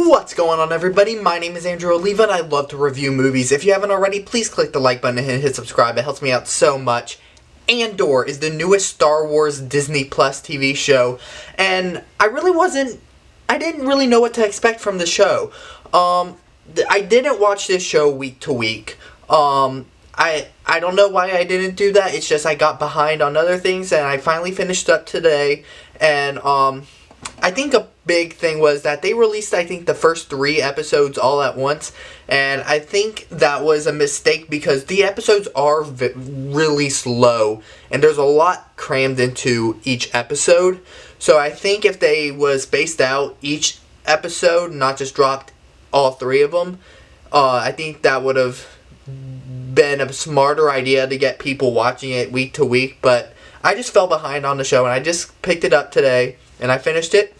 What's going on, everybody? My name is Andrew Oliva and I love to review movies. If you haven't already, please click the like button and hit subscribe. It helps me out so much. Andor is the newest Star Wars Disney Plus TV show, and I didn't really know what to expect from the show. I didn't watch this show week to week. I don't know why I didn't do that. It's just I got behind on other things and I finally finished up today. And I think a big thing was that they released, I think, the first 3 episodes all at once. And I think that was a mistake because the episodes are really slow. And there's a lot crammed into each episode. So I think if they was spaced out each episode, not just dropped all 3 of them, I think that would have been a smarter idea to get people watching it week to week. But I just fell behind on the show and I just picked it up today and I finished it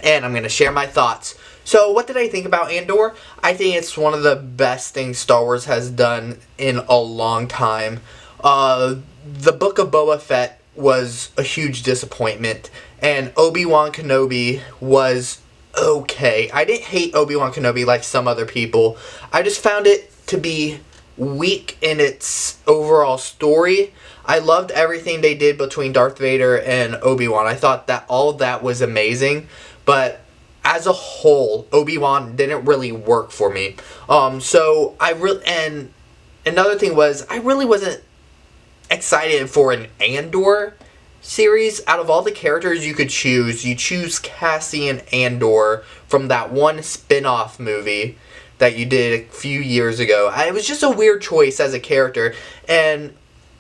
and I'm going to share my thoughts. So what did I think about Andor? I think it's one of the best things Star Wars has done in a long time. The Book of Boba Fett was a huge disappointment and Obi-Wan Kenobi was okay. I didn't hate Obi-Wan Kenobi like some other people. I just found it to be weak in its overall story. I loved everything they did between Darth Vader and Obi-Wan. I thought that all of that was amazing, but as a whole, Obi-Wan didn't really work for me. And another thing was I really wasn't excited for an Andor series. Out of all the characters you could choose, you choose Cassian Andor from that one spin-off movie that you did a few years ago. It was just a weird choice as a character, and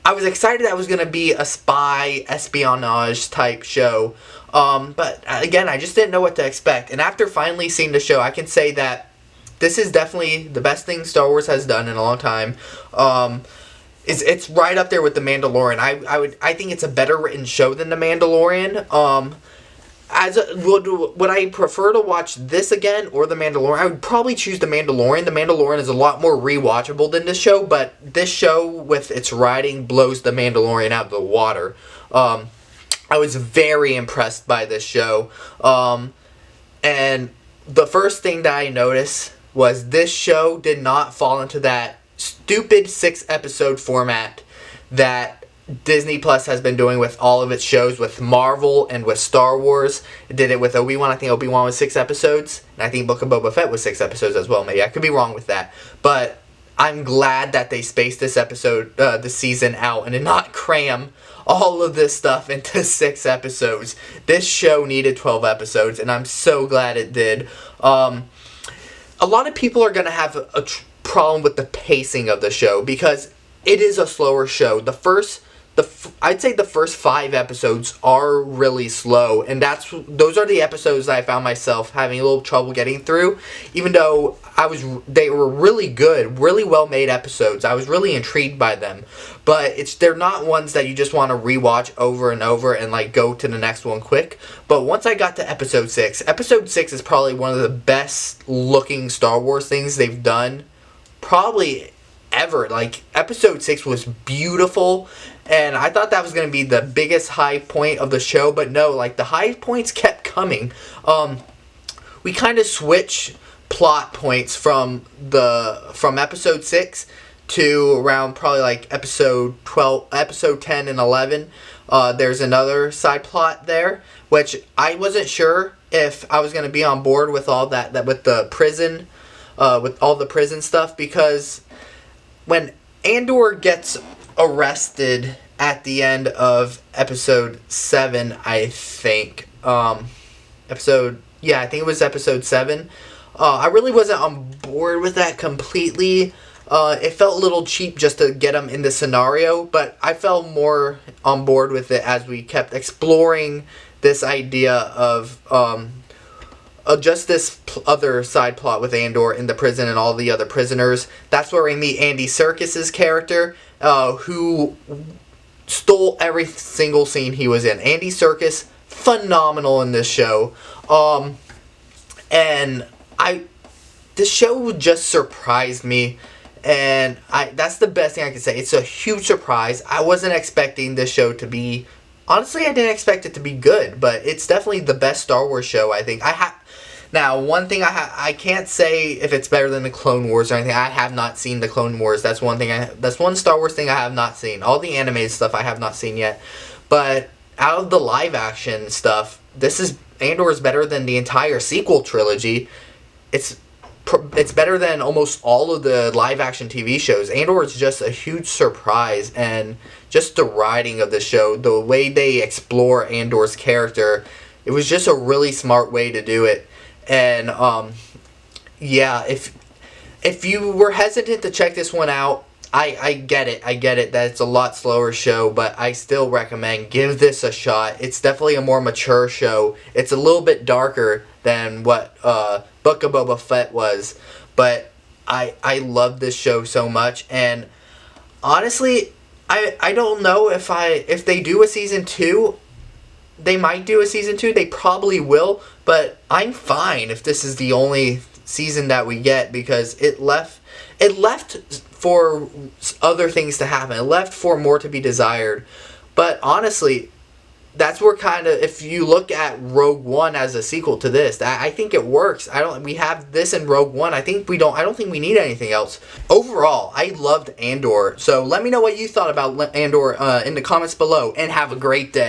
I was excited that it was going to be a spy, espionage type show, but again, I just didn't know what to expect, and after finally seeing the show, I can say that this is definitely the best thing Star Wars has done in a long time. It's right up there with The Mandalorian. I think it's a better written show than The Mandalorian. Would I prefer to watch this again or The Mandalorian? I would probably choose The Mandalorian. The Mandalorian is a lot more rewatchable than this show, but this show with its writing blows The Mandalorian out of the water. I was very impressed by this show. And the first thing that I noticed was this show did not fall into that stupid 6-episode format that Disney Plus has been doing with all of its shows with Marvel and with Star Wars. It did it with Obi-Wan. I think Obi-Wan was 6 episodes. And I think Book of Boba Fett was 6 episodes as well. Maybe I could be wrong with that. But I'm glad that they spaced this season out and did not cram all of this stuff into 6 episodes. This show needed 12 episodes and I'm so glad it did. A lot of people are going to have a problem with the pacing of the show because it is a slower show. I'd say the first 5 episodes are really slow, and those are the episodes that I found myself having a little trouble getting through, even though they were really good, really well made episodes. I was really intrigued by them, but they're not ones that you just want to rewatch over and over and like go to the next one quick. But once I got to episode 6 is probably one of the best looking Star Wars things they've done probably ever. Like, episode 6 was beautiful, and I thought that was going to be the biggest high point of the show, but no, like, the high points kept coming. We kind of switch plot points from episode 6 to around probably like episode 10 and 11. There's another side plot there, which I wasn't sure if I was going to be on board with all that with the prison, with all the prison stuff, because when Andor gets arrested at the end of episode 7, I think. I think it was episode 7. I really wasn't on board with that completely. It felt a little cheap just to get him in the scenario, but I felt more on board with it as we kept exploring this idea of just this other side plot with Andor in the prison and all the other prisoners. That's where we meet Andy Serkis's character, who stole every single scene he was in. Andy Serkis, phenomenal in this show. And this show just surprised me. And that's the best thing I can say. It's a huge surprise. I wasn't expecting this show to be... Honestly, I didn't expect it to be good, but it's definitely the best Star Wars show, I think. Now, one thing I can't say if it's better than the Clone Wars or anything. I have not seen the Clone Wars. That's one thing. That's one Star Wars thing I have not seen. All the animated stuff I have not seen yet. But out of the live action stuff, Andor is better than the entire sequel trilogy. It's better than almost all of the live action TV shows. Andor is just a huge surprise, and just the writing of the show, the way they explore Andor's character, it was just a really smart way to do it. And yeah, if you were hesitant to check this one out, I get it. I get it that it's a lot slower show, but I still recommend give this a shot. It's definitely a more mature show. It's a little bit darker than what Book of Boba Fett was, but I love this show so much. And honestly, I don't know if they do a season 2. They might do a season 2. They probably will, but I'm fine if this is the only season that we get, because it left for other things to happen. It left for more to be desired. But honestly, that's where kind of, if you look at Rogue One as a sequel to this, I think it works. We have this in Rogue One. I don't think we need anything else. Overall, I loved Andor. So let me know what you thought about Andor in the comments below, and have a great day.